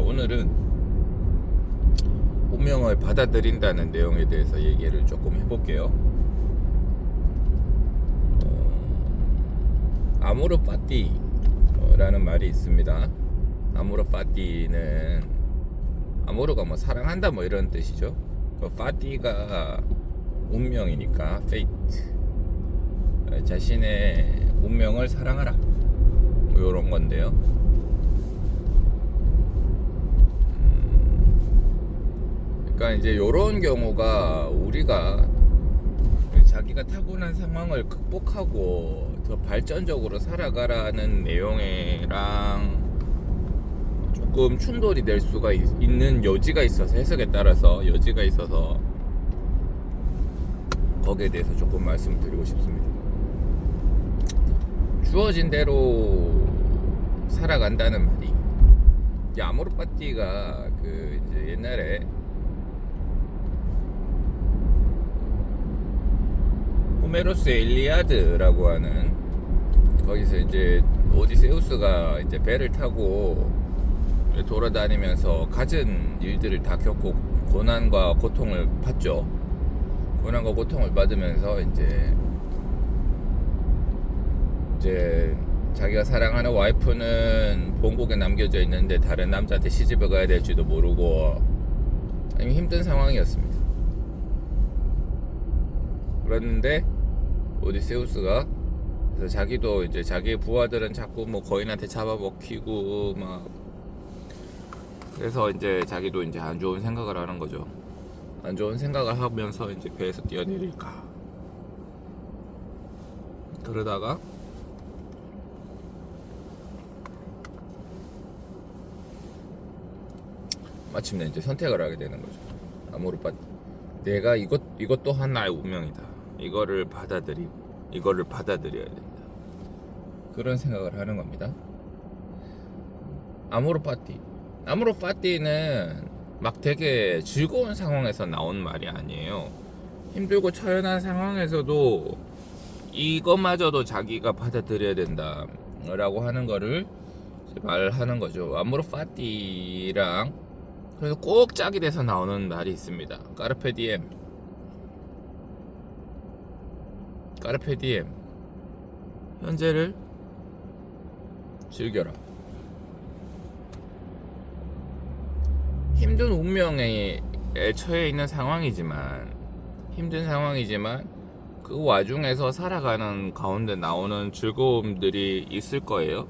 오늘은 운명을 받아들인다는 내용에 대해서 얘기를 조금 해볼게요. 아모르 파티라는 말이 있습니다. 아모르 파티는 아모르가 뭐 사랑한다 뭐 이런 뜻이죠. 파티가 운명이니까 페이트, 자신의 운명을 사랑하라 뭐 이런 건데요. 그러니까 이제 이런 경우가 우리가 자기가 타고난 상황을 극복하고 더 발전적으로 살아가라는 내용이랑 조금 충돌이 될 수가 있는 여지가 있어서, 해석에 따라서 여지가 있어서 거기에 대해서 조금 말씀드리고 싶습니다. 주어진 대로 살아간다는 말이, 아모르 파티가 이제 옛날에 호메로스의 일리아드라고 하는, 거기서 이제 오디세우스가 이제 배를 타고 돌아다니면서 갖은 일들을 다 겪고 고난과 고통을 받죠. 고난과 고통을 받으면서 이제 자기가 사랑하는 와이프는 본국에 남겨져 있는데 다른 남자한테 시집을 가야 될지도 모르고 힘든 상황이었습니다. 그랬는데 오디세우스가, 그래서 자기도 이제 자기의 부하들은 자꾸 뭐 거인한테 잡아먹히고 막, 그래서 이제 자기도 이제 안 좋은 생각을 하는 거죠. 안 좋은 생각을 하면서 이제 배에서 뛰어내릴까, 그러다가 마침내 이제 선택을 하게 되는 거죠. 아모르 파티, 내가 이것도 하나의 운명이다, 이거를 받아들여야 된다, 그런 생각을 하는 겁니다. 아모르 파티는 막 되게 즐거운 상황에서 나온 말이 아니에요. 힘들고 처연한 상황에서도 이것마저도 자기가 받아들여야 된다 라고 하는 거를 말하는 거죠. 아모르 파티랑, 그래서 꼭 짝이 돼서 나오는 말이 있습니다. 까르페 디엠. 현재를 즐겨라. 힘든 운명에 처해 있는 힘든 상황이지만 그 와중에서 살아가는 가운데 나오는 즐거움들이 있을 거예요.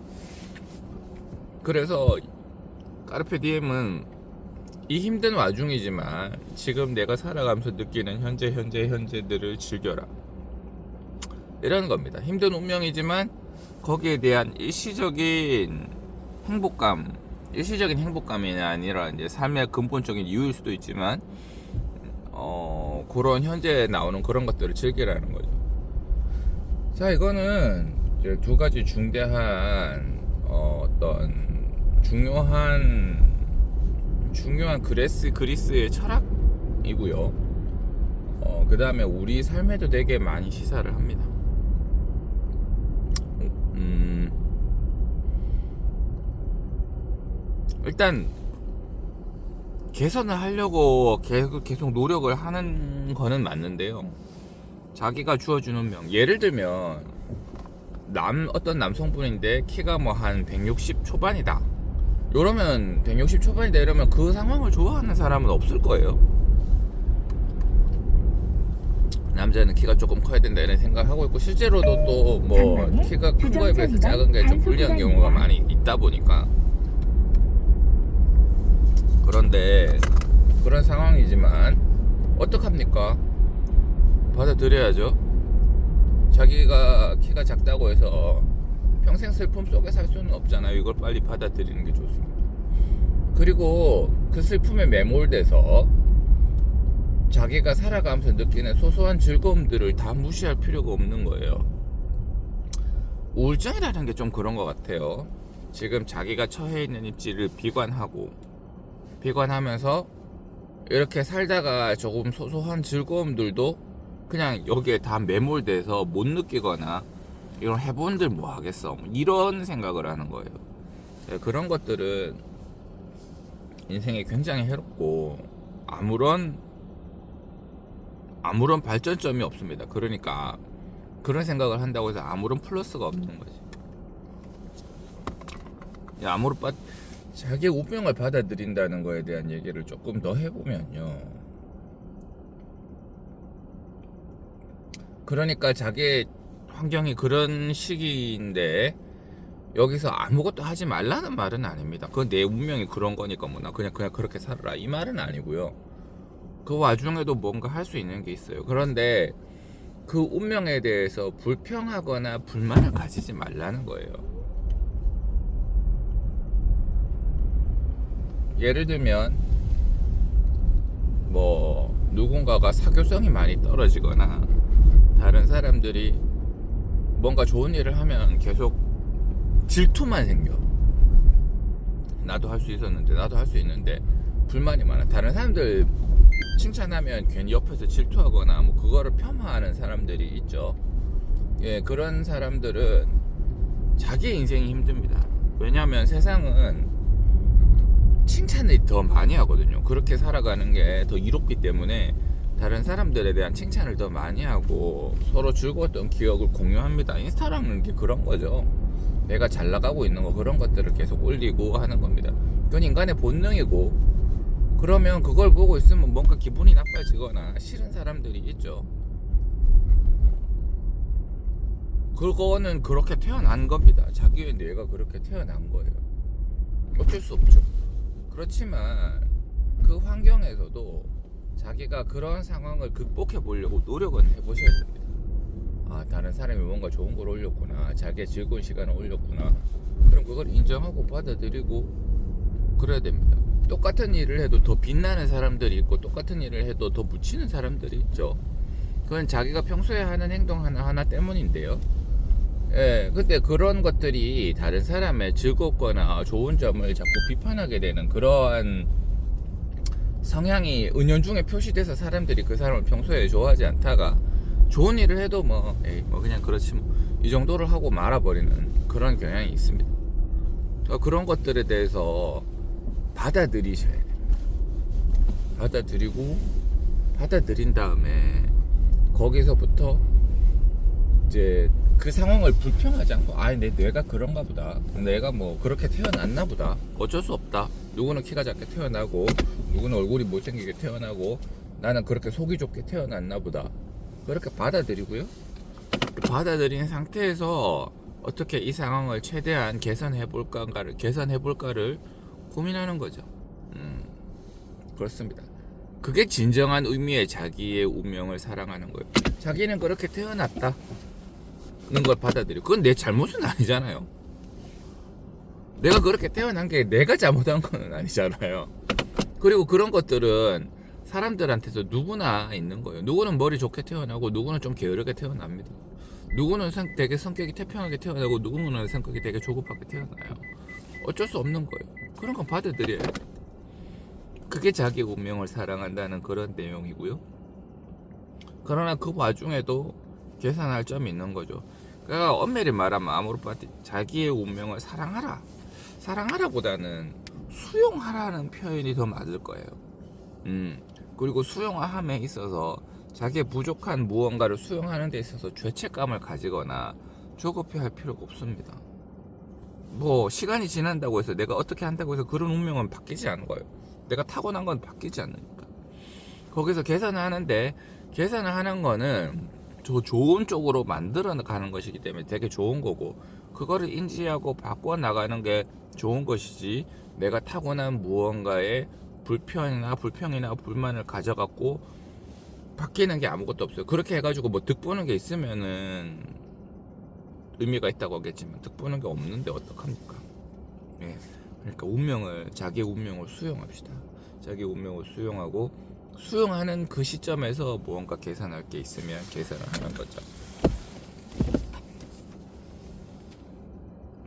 그래서 까르페 디엠은 이 힘든 와중이지만 지금 내가 살아가면서 느끼는 현재들을 즐겨라, 이런 겁니다. 힘든 운명이지만 거기에 대한 일시적인 행복감이 아니라 이제 삶의 근본적인 이유일 수도 있지만 그런 현재에 나오는 그런 것들을 즐기라는 거죠. 자, 이거는 이제 두 가지 중대한 어떤 중요한 그리스의 철학이고요. 그 다음에 우리 삶에도 되게 많이 시사를 합니다. 일단 개선을 하려고 계속 노력을 하는 거는 맞는데요. 자기가 주어준 운명, 예를 들면 어떤 남성분인데 키가 뭐 한 160 초반이다, 이러면 160 초반이다 이러면 그 상황을 좋아하는 사람은 없을 거예요. 남자는 키가 조금 커야 된다 이런 생각을 하고 있고, 실제로도 또 뭐 키가 큰 거에 비해서 작은 게 좀 불리한 경우가 많이 있다 보니까. 그런데 그런 상황이지만 어떡합니까? 받아들여야죠. 자기가 키가 작다고 해서 평생 슬픔 속에 살 수는 없잖아요. 이걸 빨리 받아들이는 게 좋습니다. 그리고 그 슬픔에 매몰돼서 자기가 살아가면서 느끼는 소소한 즐거움들을 다 무시할 필요가 없는 거예요. 우울증이라는 게 좀 그런 것 같아요. 지금 자기가 처해 있는 입지를 비관하면서 이렇게 살다가 조금 소소한 즐거움들도 그냥 여기에 다 매몰돼서 못 느끼거나, 이런 해본들 뭐 하겠어, 이런 생각을 하는 거예요. 그런 것들은 인생에 굉장히 해롭고 아무런 발전점이 없습니다. 그러니까 그런 생각을 한다고 해서 아무런 플러스가 없는 거지. 자기의 운명을 받아들인다는 거에 대한 얘기를 조금 더 해보면요. 그러니까 자기의 환경이 그런 시기인데 여기서 아무것도 하지 말라는 말은 아닙니다. 그건 내 운명이 그런 거니까 뭐 나 그냥 그렇게 살아라 이 말은 아니고요. 그 와중에도 뭔가 할 수 있는 게 있어요. 그런데 그 운명에 대해서 불평하거나 불만을 가지지 말라는 거예요. 예를 들면 뭐 누군가가 사교성이 많이 떨어지거나 다른 사람들이 뭔가 좋은 일을 하면 계속 질투만 생겨. 나도 할 수 있었는데 나도 할 수 있는데 불만이 많아. 다른 사람들 칭찬하면 괜히 옆에서 질투하거나 뭐 그거를 폄하하는 사람들이 있죠. 예, 그런 사람들은 자기 인생이 힘듭니다. 왜냐하면 세상은 칭찬을 더 많이 하거든요. 그렇게 살아가는 게 더 이롭기 때문에 다른 사람들에 대한 칭찬을 더 많이 하고 서로 즐거웠던 기억을 공유합니다. 인스타라는 게 그런 거죠. 내가 잘 나가고 있는 거 그런 것들을 계속 올리고 하는 겁니다. 그건 인간의 본능이고 그러면 그걸 보고 있으면 뭔가 기분이 나빠지거나 싫은 사람들이 있죠. 그거는 그렇게 태어난 겁니다. 자기의 뇌가 그렇게 태어난 거예요. 어쩔 수 없죠. 그렇지만 그 환경에서도 자기가 그런 상황을 극복해 보려고 노력은 해보셔야 됩니다. 아, 다른 사람이 뭔가 좋은 걸 올렸구나, 자기의 즐거운 시간을 올렸구나, 그럼 그걸 인정하고 받아들이고 그래야 됩니다. 똑같은 일을 해도 더 빛나는 사람들이 있고 똑같은 일을 해도 더 묻히는 사람들이 있죠. 그건 자기가 평소에 하는 행동 하나하나 때문인데요. 예, 근데 그런 것들이 다른 사람의 즐겁거나 좋은 점을 자꾸 비판하게 되는 그러한 성향이 은연중에 표시돼서 사람들이 그 사람을 평소에 좋아하지 않다가 좋은 일을 해도 뭐 그냥 그렇지 뭐 이 정도를 하고 말아버리는 그런 경향이 있습니다. 그런 것들에 대해서 받아들이셔야 됩니다. 받아들인 다음에 거기서부터 이제 그 상황을 불평하지 않고 내 뇌가 그런가 보다, 내가 뭐 그렇게 태어났나 보다, 어쩔 수 없다, 누구는 키가 작게 태어나고 누구는 얼굴이 못생기게 태어나고 나는 그렇게 속이 좋게 태어났나 보다, 그렇게 받아들이고요. 받아들인 상태에서 어떻게 이 상황을 최대한 개선해볼까를 고민하는 거죠. 그렇습니다. 그게 진정한 의미의 자기의 운명을 사랑하는 거예요. 자기는 그렇게 태어났다 는 걸 받아들이고, 그건 내 잘못은 아니잖아요. 내가 그렇게 태어난 게 내가 잘못한 건 아니잖아요. 그리고 그런 것들은 사람들한테서 누구나 있는 거예요. 누구는 머리 좋게 태어나고 누구는 좀 게으르게 태어납니다. 누구는 되게 성격이 태평하게 태어나고 누구는 성격이 되게 조급하게 태어나요. 어쩔 수 없는 거예요. 그런 건 받아들여야 돼요. 그게 자기 운명을 사랑한다는 그런 내용이고요. 그러나 그 와중에도 계산할 점이 있는 거죠. 그러니까 엄밀히 말하면 아모르파티 자기의 운명을 사랑하라 보다는 수용하라는 표현이 더 맞을 거예요. 그리고 수용함에 있어서 자기의 부족한 무언가를 수용하는 데 있어서 죄책감을 가지거나 조급해할 필요가 없습니다. 뭐 시간이 지난다고 해서 내가 어떻게 한다고 해서 그런 운명은 바뀌지 않은 거예요. 내가 타고난 건 바뀌지 않으니까. 거기서 계산을 하는 거는 좋은 쪽으로 만들어 가는 것이기 때문에 되게 좋은 거고, 그거를 인지하고 바꿔 나가는 게 좋은 것이지, 내가 타고난 무언가에 불평이나 불만을 가져갖고 바뀌는 게 아무것도 없어요. 그렇게 해가지고 뭐 득보는 게 있으면은 의미가 있다고 하겠지만 득보는 게 없는데 어떡합니까? 예. 그러니까 자기의 운명을 수용합시다. 자기 운명을 수용하고, 수용하는 그 시점에서 무언가 계산할 게 있으면 계산을 하는 거죠.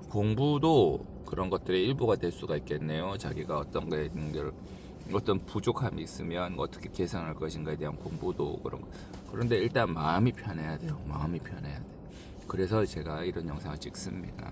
공부도 그런 것들의 일부가 될 수가 있겠네요. 자기가 어떤 부족함이 있으면 어떻게 개선할 것인가에 대한 공부도 그런 거. 그런데 일단 마음이 편해야 돼요. 마음이 편해야 돼. 그래서 제가 이런 영상을 찍습니다.